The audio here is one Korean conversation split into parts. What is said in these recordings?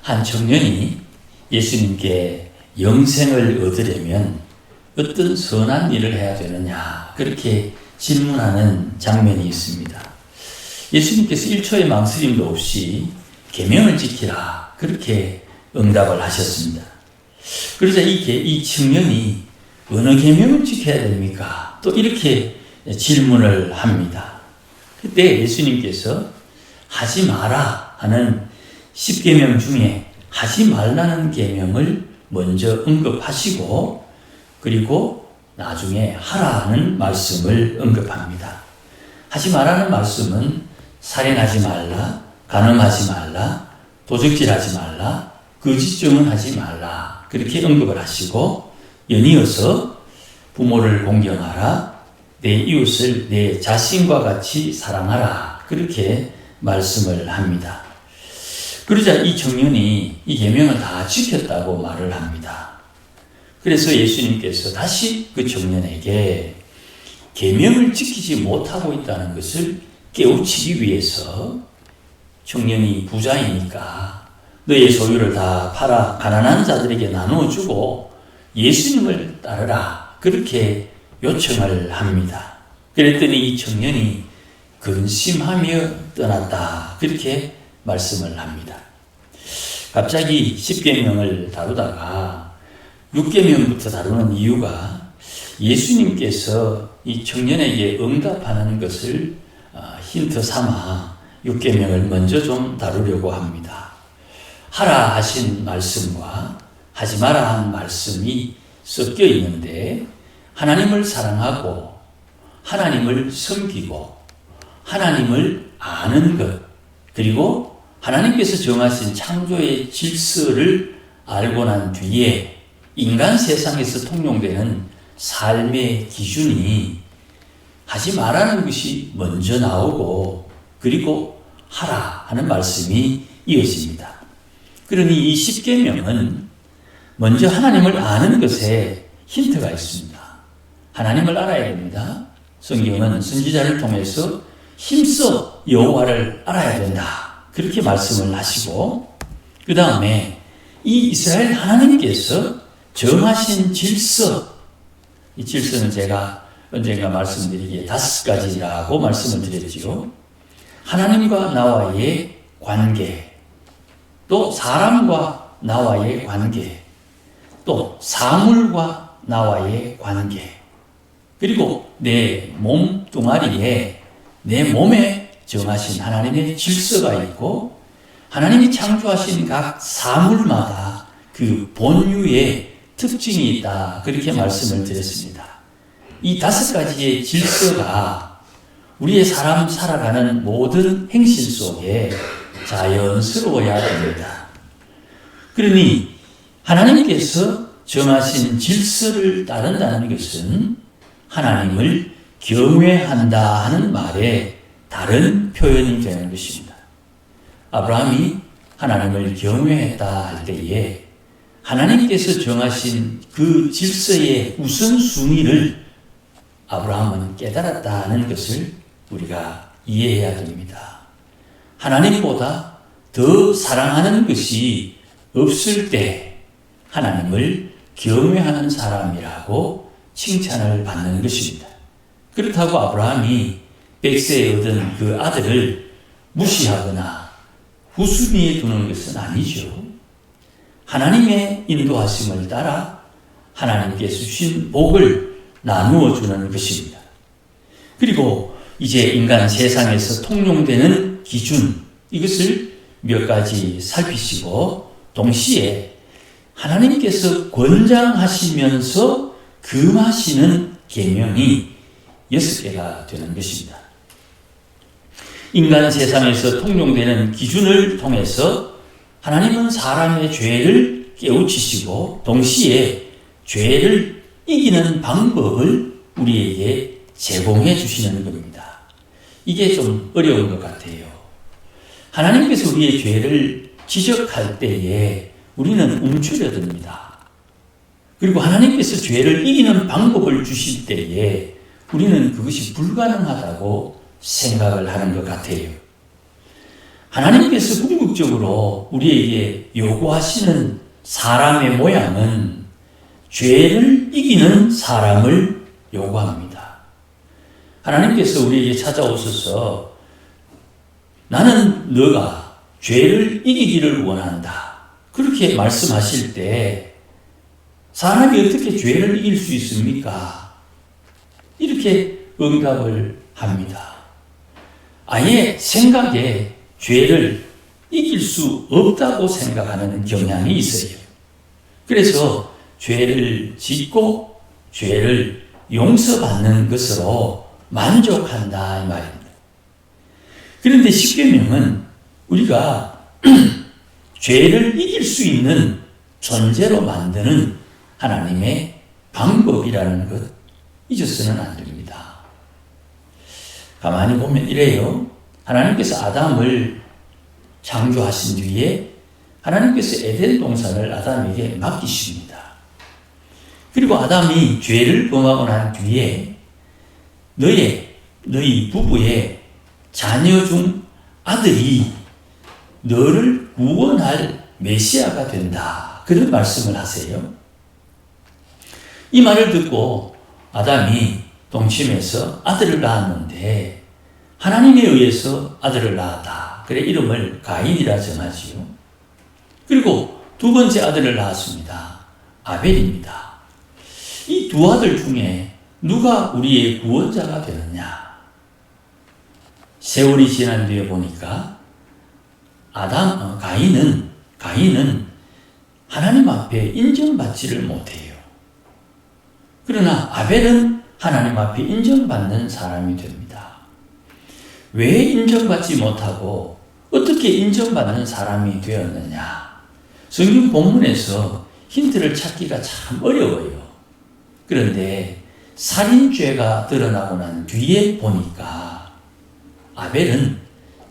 한 청년이 예수님께 영생을 얻으려면 어떤 선한 일을 해야 되느냐 그렇게 질문하는 장면이 있습니다. 예수님께서 1초의 망설임도 없이 계명을 지키라 그렇게 응답을 하셨습니다. 그러자 이 청년이 어느 계명을 지켜야 됩니까? 또 이렇게 질문을 합니다. 그때 예수님께서 하지 마라 하는 10계명 중에 하지 말라는 계명을 먼저 언급하시고 그리고 나중에 하라는 말씀을 언급합니다. 하지 말라는 말씀은 살인하지 말라, 간음하지 말라, 도적질하지 말라, 거짓 증언하지 말라 그렇게 언급을 하시고 연이어서 부모를 공경하라, 내 이웃을 내 자신과 같이 사랑하라 그렇게 말씀을 합니다. 그러자 이 청년이 이 계명을 다 지켰다고 말을 합니다. 그래서 예수님께서 다시 그 청년에게 계명을 지키지 못하고 있다는 것을 깨우치기 위해서 청년이 부자이니까 너의 소유를 다 팔아 가난한 자들에게 나누어 주고 예수님을 따르라 그렇게 요청을 합니다. 그랬더니 이 청년이 근심하며 떠났다 그렇게 말씀을 합니다. 갑자기 10계명을 다루다가 6계명부터 다루는 이유가 예수님께서 이 청년에게 응답하는 것을 힌트 삼아 6계명을 먼저 좀 다루려고 합니다. 하라 하신 말씀과 하지 마라 한 말씀이 섞여 있는데 하나님을 사랑하고 하나님을 섬기고 하나님을 아는 것 그리고 하나님께서 정하신 창조의 질서를 알고 난 뒤에 인간 세상에서 통용되는 삶의 기준이 하지 말라는 것이 먼저 나오고 그리고 하라 하는 말씀이 이어집니다. 그러니 이 10계명은 먼저 하나님을 아는 것에 힌트가 있습니다. 하나님을 알아야 됩니다. 성경은 선지자를 통해서 힘써 여호와를 알아야 된다 그렇게 말씀을 하시고 그 다음에 이 이스라엘 하나님께서 정하신 질서 이 질서는 제가 언젠가 말씀드리기에 5가지라고 말씀을 드렸지요. 하나님과 나와의 관계 또 사람과 나와의 관계 또 사물과 나와의 관계 그리고 내 몸뚱아리에 내 몸에 정하신 하나님의 질서가 있고 하나님이 창조하신 각 사물마다 그 본유의 특징이 있다 그렇게 말씀을 드렸습니다. 이 5가지의 질서가 우리의 사람 살아가는 모든 행실 속에 자연스러워야 됩니다. 그러니 하나님께서 정하신 질서를 따른다는 것은 하나님을 경외한다 하는 말의 다른 표현이 되는 것입니다. 아브라함이 하나님을 경외했다 할 때에 하나님께서 정하신 그 질서의 우선순위를 아브라함은 깨달았다는 것을 우리가 이해해야 됩니다. 하나님보다 더 사랑하는 것이 없을 때 하나님을 경외하는 사람이라고 칭찬을 받는 것입니다. 그렇다고 아브라함이 백세에 얻은 그 아들을 무시하거나 후순위에 두는 것은 아니죠. 하나님의 인도하심을 따라 하나님께서 주신 복을 나누어 주는 것입니다. 그리고 이제 인간 세상에서 통용되는 기준 이것을 몇 가지 살피시고 동시에 하나님께서 권장하시면서 금하시는 계명이 6개가 되는 것입니다. 인간 세상에서 통용되는 기준을 통해서 하나님은 사람의 죄를 깨우치시고 동시에 죄를 이기는 방법을 우리에게 제공해 주시는 겁니다. 이게 좀 어려운 것 같아요. 하나님께서 우리의 죄를 지적할 때에 우리는 움츠려듭니다. 그리고 하나님께서 죄를 이기는 방법을 주실 때에 우리는 그것이 불가능하다고 생각을 하는 것 같아요. 하나님께서 궁극적으로 우리에게 요구하시는 사람의 모양은 죄를 이기는 사람을 요구합니다. 하나님께서 우리에게 찾아오셔서 나는 너가 죄를 이기기를 원한다. 그렇게 말씀하실 때 사람이 어떻게 죄를 이길 수 있습니까? 이렇게 응답을 합니다. 아예 생각에 죄를 이길 수 없다고 생각하는 경향이 있어요. 그래서 죄를 짓고 죄를 용서받는 것으로 만족한다 이 말입니다. 그런데 십계명은 우리가 죄를 이길 수 있는 존재로 만드는 하나님의 방법이라는 것 잊어서는 안 됩니다. 가만히 보면 이래요. 하나님께서 아담을 창조하신 뒤에 하나님께서 에덴 동산을 아담에게 맡기십니다. 그리고 아담이 죄를 범하고 난 뒤에 너희 부부의 자녀 중 아들이 너를 구원할 메시아가 된다. 그런 말씀을 하세요. 이 말을 듣고 아담이 동침해서 아들을 낳았는데 하나님에 의해서 아들을 낳았다. 그래 이름을 가인이라 정하지요. 그리고 두 번째 아들을 낳았습니다. 아벨입니다. 이 두 아들 중에 누가 우리의 구원자가 되느냐? 세월이 지난 뒤에 보니까 가인은 하나님 앞에 인정받지를 못해요. 그러나 아벨은 하나님 앞에 인정받는 사람이 됩니다. 왜 인정받지 못하고 어떻게 인정받는 사람이 되었느냐? 성경 본문에서 힌트를 찾기가 참 어려워요. 그런데 살인죄가 드러나고 난 뒤에 보니까 아벨은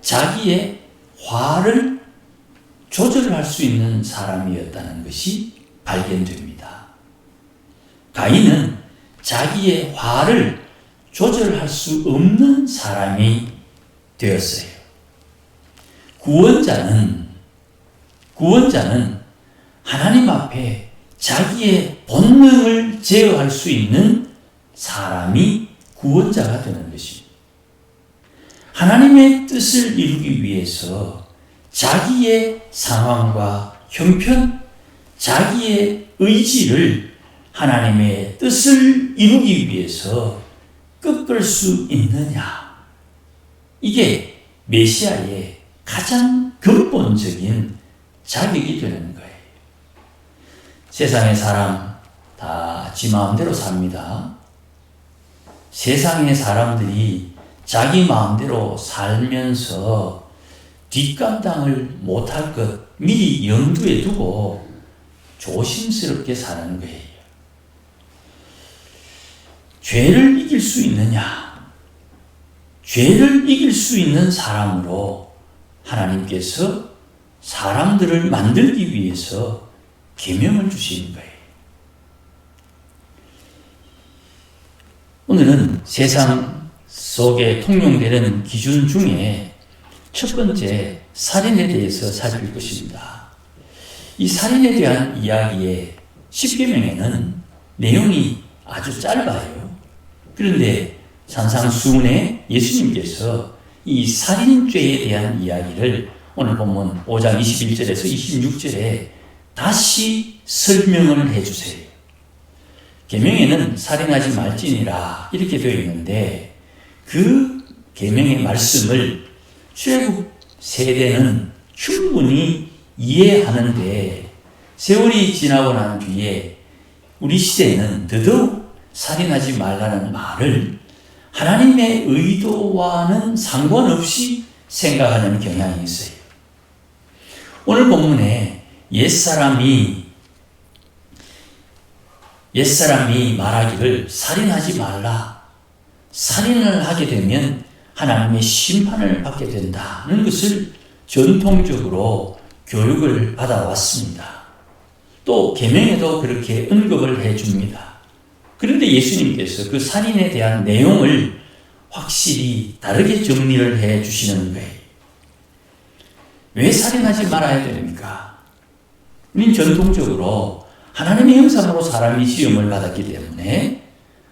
자기의 화를 조절할 수 있는 사람이었다는 것이 발견됩니다. 가인은 자기의 화를 조절할 수 없는 사람이 되었어요. 구원자는 하나님 앞에 자기의 본능을 제어할 수 있는 사람이 구원자가 되는 것입니다. 하나님의 뜻을 이루기 위해서 자기의 상황과 형편, 자기의 의지를 하나님의 뜻을 이루기 위해서 꺾을 수 있느냐? 이게 메시아의 가장 근본적인 자격이 되는 거예요. 세상의 사람 다 지 마음대로 삽니다. 세상의 사람들이 자기 마음대로 살면서 뒷감당을 못할 것 미리 염두에 두고 조심스럽게 사는 거예요. 죄를 이길 수 있느냐? 죄를 이길 수 있는 사람으로 하나님께서 사람들을 만들기 위해서 계명을 주시는 거예요. 오늘은 세상 속에 통용되는 기준 중에 첫 번째 살인에 대해서 살필 것입니다. 이 살인에 대한 이야기의 십계명에는 내용이 아주 짧아요. 그런데 산상수훈에 예수님께서 이 살인죄에 대한 이야기를 오늘 본문 5장 21절에서 26절에 다시 설명을 해주세요. 계명에는 살인하지 말지니라 이렇게 되어 있는데 그 계명의 말씀을 출애굽 세대는 충분히 이해하는데 세월이 지나고 난 뒤에 우리 시대는 더더욱 살인하지 말라는 말을 하나님의 의도와는 상관없이 생각하는 경향이 있어요. 오늘 본문에 옛사람이 말하기를 살인하지 말라. 살인을 하게 되면 하나님의 심판을 받게 된다는 것을 전통적으로 교육을 받아왔습니다. 또 계명에도 그렇게 언급을 해줍니다. 그런데 예수님께서 그 살인에 대한 내용을 확실히 다르게 정리를 해주시는 거예요. 왜 살인하지 말아야 됩니까? 우린 전통적으로 하나님의 형상으로 사람이 지음을 받았기 때문에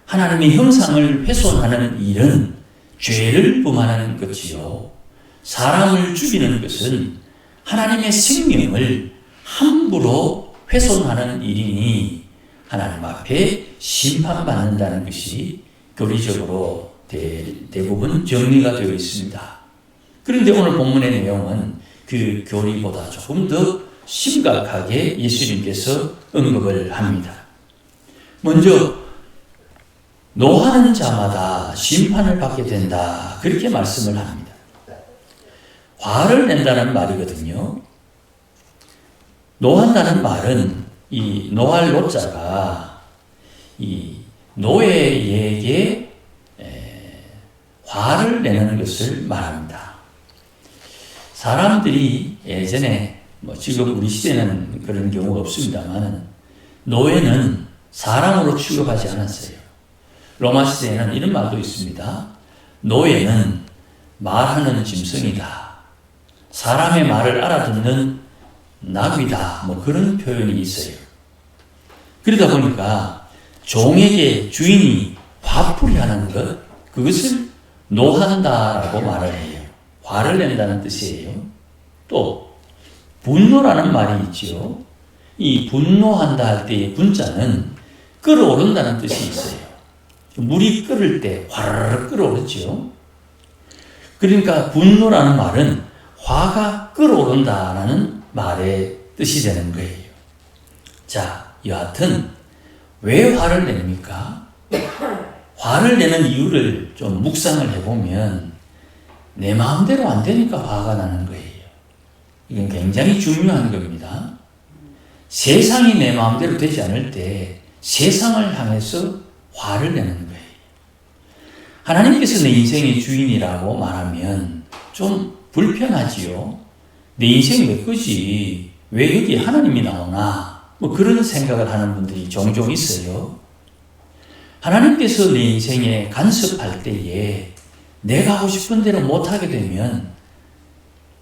하나님의 형상을 훼손하는 일은 죄를 범하는 것이요. 사람을 죽이는 것은 하나님의 생명을 함부로 훼손하는 일이니 하나님 앞에 심판받는다는 것이 교리적으로 대부분 정리가 되어 있습니다. 그런데 오늘 본문의 내용은 그 교리보다 조금 더 심각하게 예수님께서 언급을 합니다. 먼저 노하는 자마다 심판을 받게 된다, 그렇게 말씀을 합니다. 화를 낸다는 말이거든요. 노한다는 말은 이 노할 노자가 이 노예에게 화를 내는 것을 말합니다. 사람들이 예전에 지금 우리 시대는 그런 경우가 없습니다만 노예는 사람으로 취급하지 않았어요. 로마 시대에는 이런 말도 있습니다. 노예는 말하는 짐승이다. 사람의 말을 알아듣는 나귀다. 그런 표현이 있어요. 그러다 보니까 종에게 주인이 화풀이하는 것, 그것을 노한다라고 말을 해요. 화를 낸다는 뜻이에요. 또 분노라는 말이 있지요. 이 분노한다 할 때의 분자는 끓어오른다는 뜻이 있어요. 물이 끓을 때 화르르 끓어오르죠. 그러니까 분노라는 말은 화가 끓어오른다라는 말의 뜻이 되는 거예요. 자, 여하튼 왜 화를 냅니까? 화를 내는 이유를 좀 묵상을 해보면 내 마음대로 안 되니까 화가 나는 거예요. 이건 굉장히 중요한 겁니다. 세상이 내 마음대로 되지 않을 때 세상을 향해서 화를 내는 거예요. 하나님께서 내 인생의 주인이라고 말하면 좀 불편하지요. 내 인생이 내 거지. 왜 여기 하나님이 나오나? 그런 생각을 하는 분들이 종종 있어요. 하나님께서 내 인생에 간섭할 때에 내가 하고 싶은 대로 못하게 되면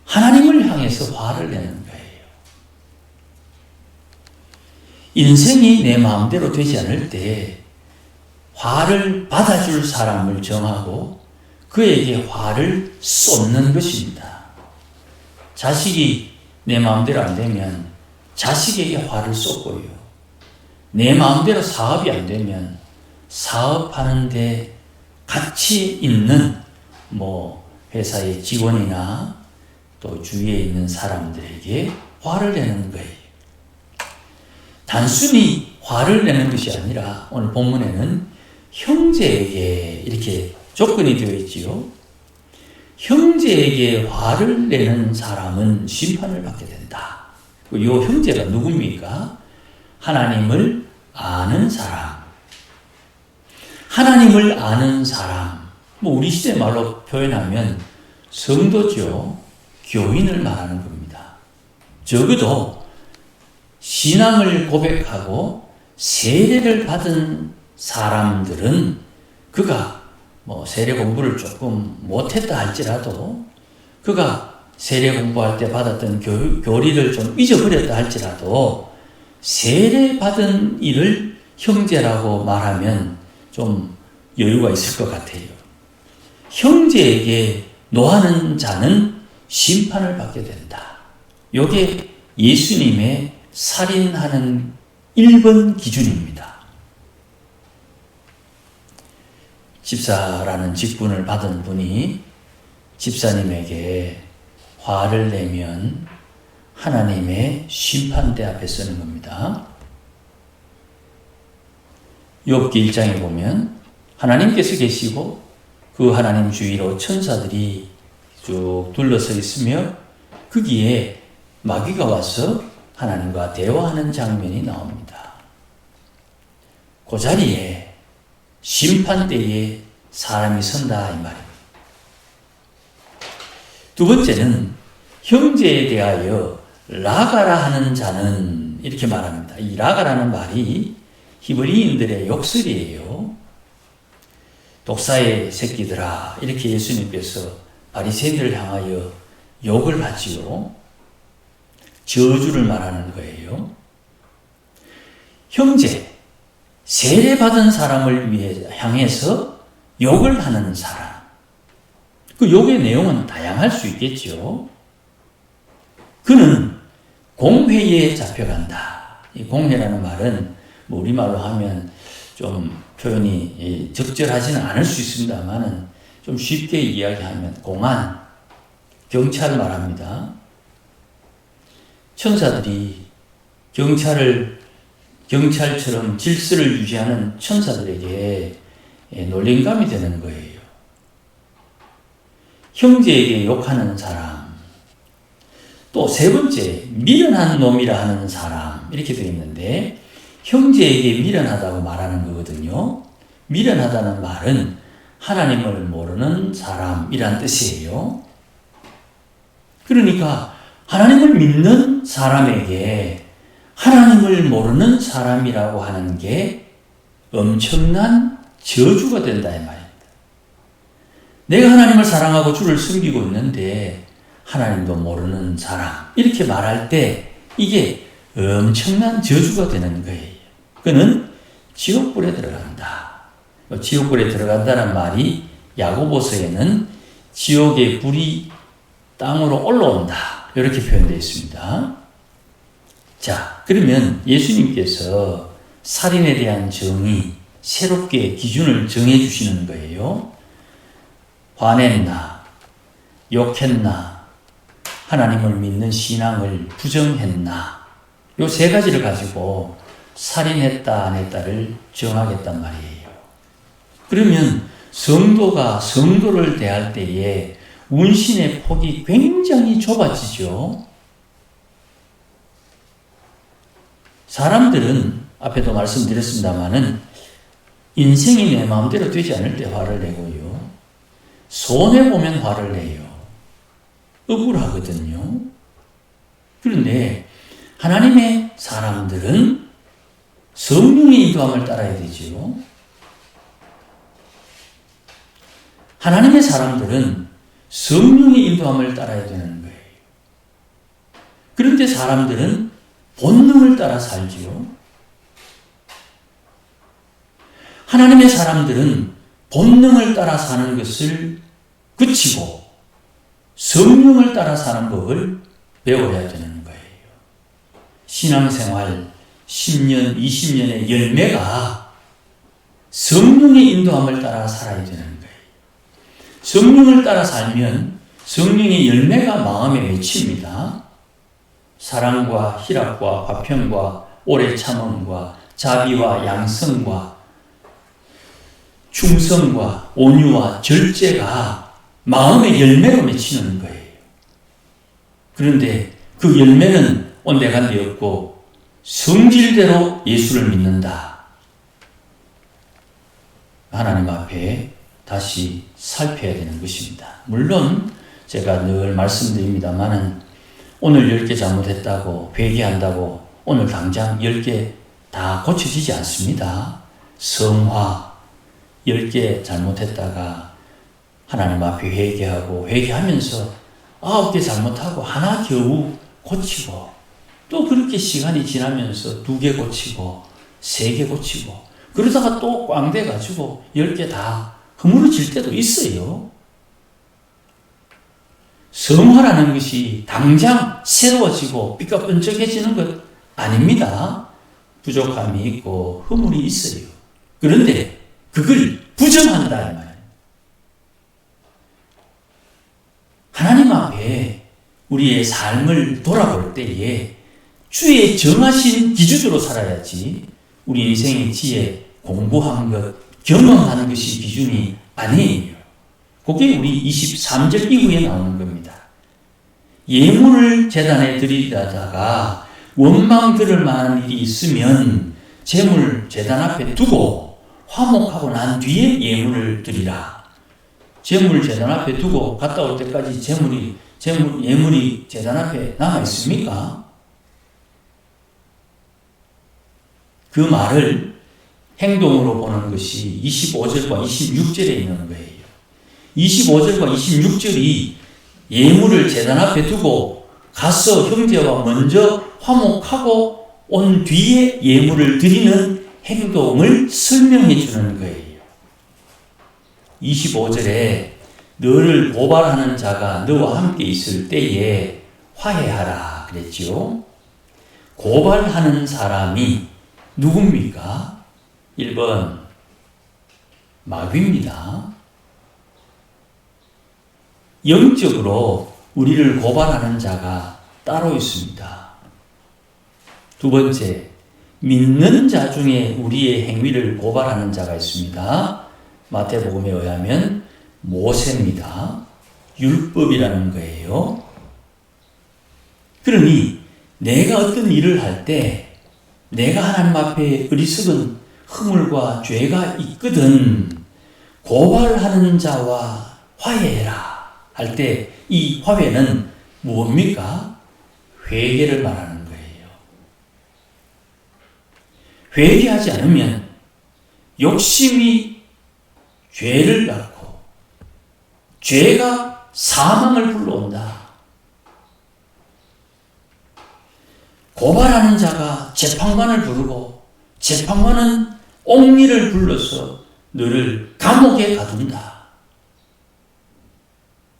하나님을 향해서 화를 내는 거예요. 인생이 내 마음대로 되지 않을 때 화를 받아줄 사람을 정하고 그에게 화를 쏟는 것입니다. 자식이 내 마음대로 안 되면 자식에게 화를 쏟고요. 내 마음대로 사업이 안 되면 사업하는데 같이 있는 회사의 직원이나 또 주위에 있는 사람들에게 화를 내는 거예요. 단순히 화를 내는 것이 아니라 오늘 본문에는 형제에게 이렇게 조건이 되어 있지요. 형제에게 화를 내는 사람은 심판을 받게 된다. 이 형제가 누굽니까? 하나님을 아는 사람. 하나님을 아는 사람. 우리 시대 말로 표현하면 성도죠. 교인을 말하는 겁니다. 적어도 신앙을 고백하고 세례를 받은 사람들은 그가 세례 공부를 조금 못했다 할지라도 그가 세례 공부할 때 받았던 교리를 좀 잊어버렸다 할지라도 세례 받은 이를 형제라고 말하면 좀 여유가 있을 것 같아요. 형제에게 노하는 자는 심판을 받게 된다. 이게 예수님의 살인하는 1번 기준입니다. 집사라는 직분을 받은 분이 집사님에게 화를 내면 하나님의 심판대 앞에 서는 겁니다. 욥기 1장에 보면 하나님께서 계시고 그 하나님 주위로 천사들이 쭉 둘러서 있으며 거기에 마귀가 와서 하나님과 대화하는 장면이 나옵니다. 그 자리에 심판대에 사람이 선다 이 말입니다. 두 번째는 형제에 대하여 라가라 하는 자는 이렇게 말합니다. 이 라가라는 말이 히브리인들의 욕설이에요. 독사의 새끼들아, 이렇게 예수님께서 바리새인들을 향하여 욕을 하지요. 저주를 말하는 거예요. 형제, 세례받은 사람을 향해서 욕을 하는 사람. 그 욕의 내용은 다양할 수 있겠죠. 그는 공회에 잡혀간다. 이 공회라는 말은 뭐 우리말로 하면 좀 표현이 적절하지는 않을 수 있습니다만은 좀 쉽게 이야기하면 공안, 경찰 말합니다. 천사들이 경찰처럼 질서를 유지하는 천사들에게 놀림감이 되는 거예요. 형제에게 욕하는 사람, 또 세 번째 미련한 놈이라 하는 사람 이렇게 되어 있는데 형제에게 미련하다고 말하는 거거든요. 미련하다는 말은 하나님을 모르는 사람이란 뜻이에요. 그러니까 하나님을 믿는 사람에게 하나님을 모르는 사람이라고 하는 게 엄청난 저주가 된다 이 말입니다. 내가 하나님을 사랑하고 주를 섬기고 있는데 하나님도 모르는 사람 이렇게 말할 때 이게 엄청난 저주가 되는 거예요. 그는 지옥불에 들어간다. 지옥불에 들어간다는 말이 야고보서에는 지옥의 불이 땅으로 올라온다 이렇게 표현되어 있습니다. 자, 그러면 예수님께서 살인에 대한 정의, 새롭게 기준을 정해 주시는 거예요. 화냈나, 욕했나, 하나님을 믿는 신앙을 부정했나, 요 세 가지를 가지고 살인했다 안 했다를 정하겠단 말이에요. 그러면 성도가 성도를 대할 때에 운신의 폭이 굉장히 좁아지죠. 사람들은 앞에도 말씀드렸습니다마는 인생이 내 마음대로 되지 않을 때 화를 내고요. 손해보면 화를 내요. 억울하거든요. 그런데 하나님의 사람들은 성령의 인도함을 따라야 되지요. 하나님의 사람들은 성령의 인도함을 따라야 되는 거예요. 그런데 사람들은 본능을 따라 살지요. 하나님의 사람들은 본능을 따라 사는 것을 그치고 성령을 따라 사는 법을 배워야 되는 거예요. 신앙생활 10년, 20년의 열매가 성령의 인도함을 따라 살아야 되는 거예요. 성령을 따라 살면 성령의 열매가 마음에 맺힙니다. 사랑과 희락과 화평과 오래 참음과 자비와 양성과 충성과 온유와 절제가 마음의 열매로 맺히는 거예요. 그런데 그 열매는 온데간데 없고 성질대로 예수를 믿는다. 하나님 앞에 다시 살펴야 되는 것입니다. 물론 제가 늘 말씀드립니다마는 오늘 10개 잘못했다고 회개한다고 오늘 당장 10개 다 고쳐지지 않습니다. 성화 10개 잘못했다가 하나님 앞에 회개하고 회개하면서 9개 잘못하고 하나 겨우 고치고 또 그렇게 시간이 지나면서 2개 고치고 3개 고치고 그러다가 또 꽝 돼가지고 10개 다 허물어질 때도 있어요. 성화라는 것이 당장 새로워지고 삐까뻔쩍해지는 것 아닙니다. 부족함이 있고 허물이 있어요. 그런데 그걸 부정한다 이 말이에요. 하나님 앞에 우리의 삶을 돌아볼 때에 주의 정하신 기준으로 살아야지 우리 인생의 지혜, 공부한 것, 경험하는 것이 기준이 아니에요. 그게 우리 23절 이후에 나오는 겁니다. 예물을 제단에 드리다가 원망 들을 만한 일이 있으면 제물 제단 앞에 두고 화목하고 난 뒤에 예물을 드리라. 제물 제단 앞에 두고 갔다 올 때까지 예물이 제단 앞에 남아 있습니까? 그 말을 행동으로 보는 것이 25절과 26절에 있는 거예요. 25절과 26절이 예물을 제단 앞에 두고 가서 형제와 먼저 화목하고 온 뒤에 예물을 드리는 행동을 설명해 주는 거예요. 25절에 너를 고발하는 자가 너와 함께 있을 때에 화해하라 그랬죠. 고발하는 사람이 누굽니까? 1번 마귀입니다. 영적으로 우리를 고발하는 자가 따로 있습니다. 두 번째, 믿는 자 중에 우리의 행위를 고발하는 자가 있습니다. 마태복음에 의하면 모세입니다. 율법이라는 거예요. 그러니 내가 어떤 일을 할 때 내가 하나님 앞에 어리석은 허물과 죄가 있거든 고발하는 자와 화해해라 할 때 이 화해는 무엇입니까? 회개를 말하는 거예요. 회개하지 않으면 욕심이 죄를 낳고 죄가 사망을 불러온다. 고발하는 자가 재판관을 부르고 재판관은 옥리를 불러서 너를 감옥에 가둔다.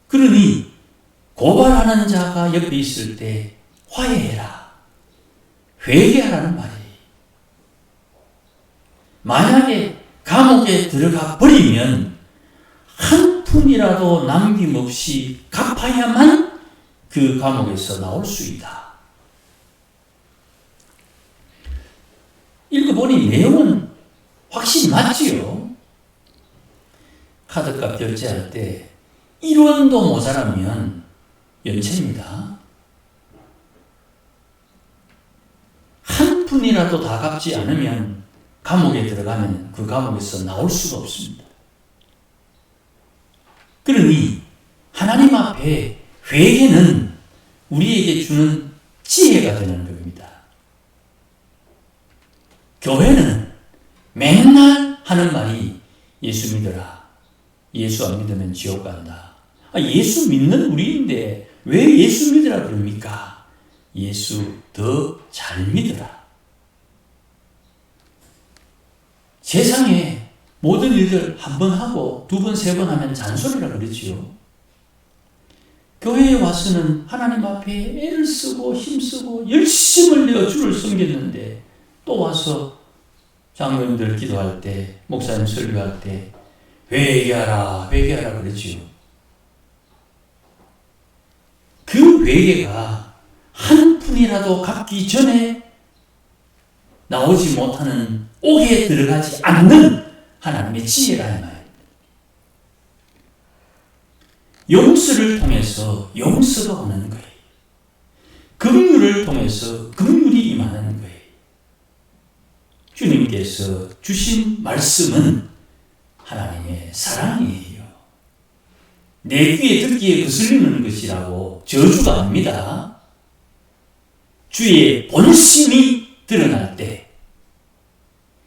그러니 고발하는 자가 옆에 있을 때 화해해라. 회개하라는 말이에요. 만약에 감옥에 들어가 버리면 한 푼이라도 남김없이 갚아야만 그 감옥에서 나올 수 있다. 읽어보니 내용은 확실히 맞지요. 카드값 결제할 때 1원도 모자라면 연체입니다. 한 푼이라도 다 갚지 않으면 감옥에 들어가면 그 감옥에서 나올 수가 없습니다. 그러니 하나님 앞에 회개는 우리에게 주는 지혜가 되는 겁니다. 교회는 맨날 하는 말이 예수 믿어라. 예수 안 믿으면 지옥 간다. 예수 믿는 우리인데 왜 예수 믿으라 그럽니까? 예수 더 잘 믿어라. 세상에 모든 일들 한 번 하고 두 번, 세 번 하면 잔소리라 그러지요. 교회에 와서는 하나님 앞에 애를 쓰고 힘쓰고 열심을 내어 주를 섬겼는데 또 와서 장로님들 기도할 때, 목사님 설교할 때 회개하라, 회개하라 그러지요. 그 회개가 한 푼이라도 갚기 전에 나오지 못하는 옥에 들어가지 않는 하나님의 지혜라는 말. 용서를 통해서 용서가 오는 거예요. 긍휼을 통해서 긍휼이 임하는 거예요. 주님께서 주신 말씀은 하나님의 사랑이에요. 내 귀에 듣기에 거슬리는 것이라고 저주가 아닙니다. 주의 본심이 드러날 때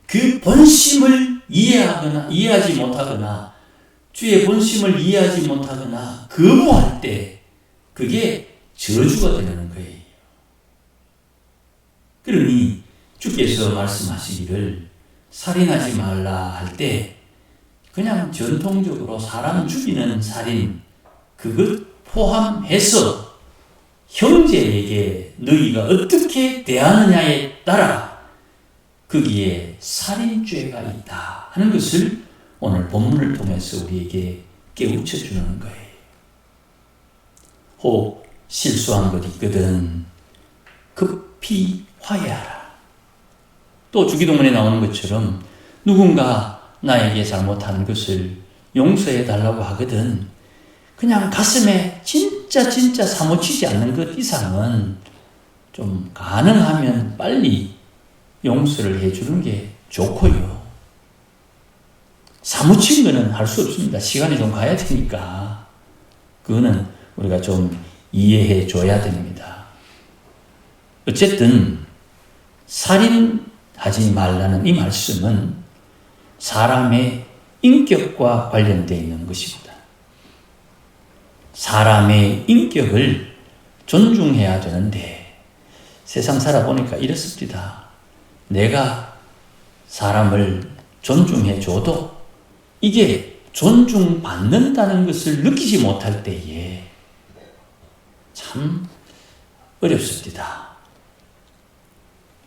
그 본심을 이해하지 못하거나 주의 본심을 이해하지 못하거나 거부할 때 그게 저주가 되는 거예요. 그러니 주께서 말씀하시기를 살인하지 말라 할 때 그냥 전통적으로 사람 죽이는 살인 그것 포함해서 형제에게 너희가 어떻게 대하느냐에 따라 거기에 살인죄가 있다 하는 것을 오늘 본문을 통해서 우리에게 깨우쳐 주는 거예요. 혹 실수한 것 있거든 급히 화해하라. 또 주기도문에 나오는 것처럼 누군가 나에게 잘못한 것을 용서해 달라고 하거든 그냥 가슴에 진짜 사무치지 않는 것 이상은 좀 가능하면 빨리 용서를 해주는 게 좋고요. 사무친 거는 할 수 없습니다. 시간이 좀 가야 되니까 그거는 우리가 좀 이해해 줘야 됩니다. 어쨌든 살인하지 말라는 이 말씀은 사람의 인격과 관련되어 있는 것입니다. 사람의 인격을 존중해야 되는데 세상 살아보니까 이렇습니다. 내가 사람을 존중해줘도 이게 존중받는다는 것을 느끼지 못할 때에 참 어렵습니다.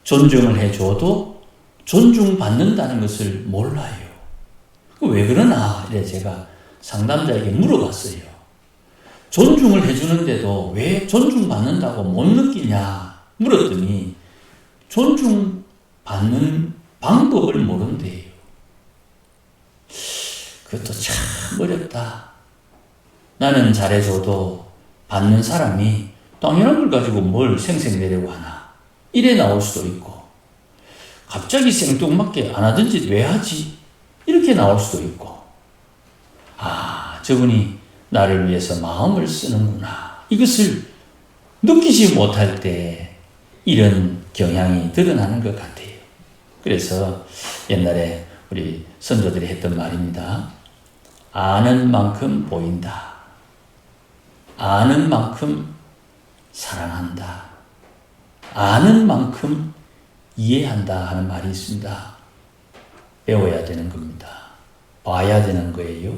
존중을 해줘도 존중받는다는 것을 몰라요. 왜 그러나? 이래 제가 상담자에게 물어봤어요. 존중을 해주는데도 왜 존중받는다고 못 느끼냐 물었더니 존중받는 방법을 모른대요. 그것도 참 어렵다. 나는 잘해줘도 받는 사람이 당연한 걸 가지고 뭘 생색내려고 하나 이래 나올 수도 있고, 갑자기 생뚱맞게 안 하던 짓 왜 하지? 이렇게 나올 수도 있고, 저분이 나를 위해서 마음을 쓰는구나, 이것을 느끼지 못할 때 이런 경향이 드러나는 것 같아요. 그래서 옛날에 우리 선조들이 했던 말입니다. 아는 만큼 보인다. 아는 만큼 사랑한다. 아는 만큼 이해한다 하는 말이 있습니다. 배워야 되는 겁니다. 봐야 되는 거예요.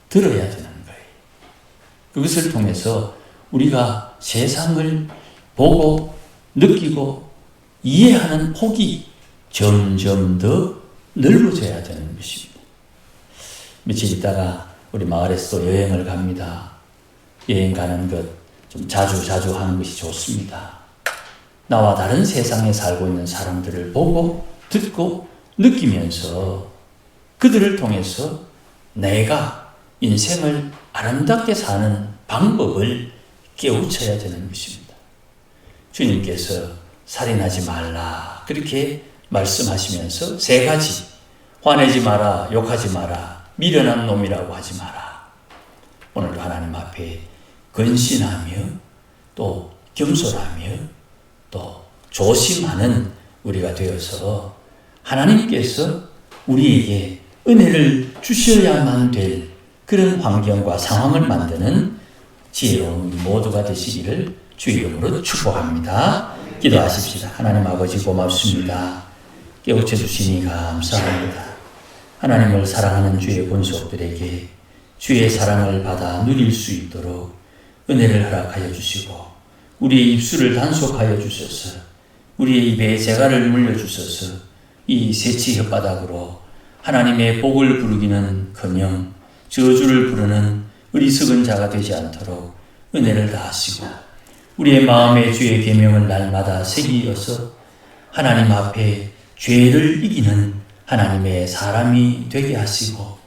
들어야 되는 거예요. 그것을 통해서 우리가 세상을 보고 느끼고 이해하는 폭이 점점 더 넓어져야 되는 것입니다. 며칠 있다가 우리 마을에서 또 여행을 갑니다. 여행 가는 것 좀 자주 하는 것이 좋습니다. 나와 다른 세상에 살고 있는 사람들을 보고 듣고 느끼면서 그들을 통해서 내가 인생을 아름답게 사는 방법을 깨우쳐야 되는 것입니다. 주님께서 살인하지 말라 그렇게 말씀하시면서 세 가지, 화내지 마라, 욕하지 마라, 미련한 놈이라고 하지 마라. 오늘도 하나님 앞에 근신하며 또 겸손하며 또 조심하는 우리가 되어서 하나님께서 우리에게 은혜를 주셔야만 될 그런 환경과 상황을 만드는 지혜로운 우리 모두가 되시기를 주의 이름으로 축복합니다. 기도하십시다. 하나님 아버지 고맙습니다. 깨우쳐 주시니 감사합니다. 하나님을 사랑하는 주의 본속들에게 주의 사랑을 받아 누릴 수 있도록 은혜를 허락하여 주시고 우리의 입술을 단속하여 주셔서 우리의 입에 재갈을 물려주셔서 이 새치 혓바닥으로 하나님의 복을 부르기는커녕 저주를 부르는 어리석은 자가 되지 않도록 은혜를 다하시고 우리의 마음에 주의 계명을 날마다 새기어서 하나님 앞에 죄를 이기는 하나님의 사람이 되게 하시고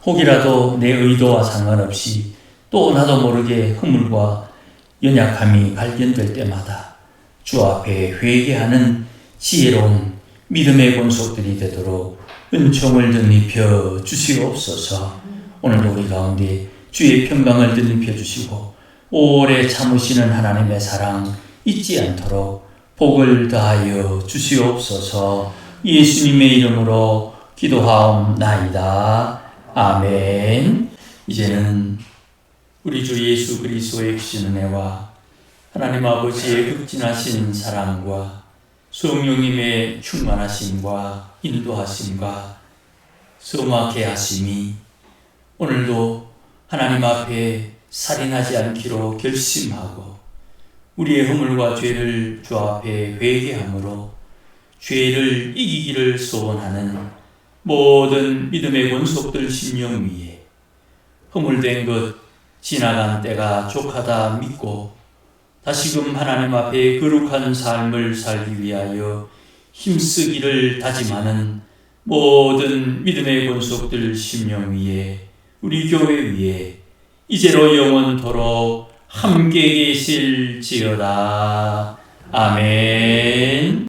혹이라도 내 의도와 상관없이 또 나도 모르게 허물과 연약함이 발견될 때마다 주 앞에 회개하는 지혜로운 믿음의 본속들이 되도록 은총을 덧입혀 주시옵소서. 오늘도 우리 가운데 주의 평강을 덧입혀 주시고 오래 참으시는 하나님의 사랑 잊지 않도록 복을 다하여 주시옵소서. 예수님의 이름으로 기도하옵나이다. 아멘. 이제는 우리 주 예수 그리스도의 크신 은혜와 하나님 아버지의 극진하신 사랑과 성령님의 충만하심과 인도하심과 성하게 하심이 오늘도 하나님 앞에 살인하지 않기로 결심하고 우리의 허물과 죄를 주 앞에 회개함으로 죄를 이기기를 소원하는 모든 믿음의 권속들 심령 위에 허물된 것 지나간 때가 족하다 믿고 다시금 하나님 앞에 거룩한 삶을 살기 위하여 힘쓰기를 다짐하는 모든 믿음의 권속들 심령 위에 우리 교회 위에 이제로 영원토록 함께 계실지어다. 아멘.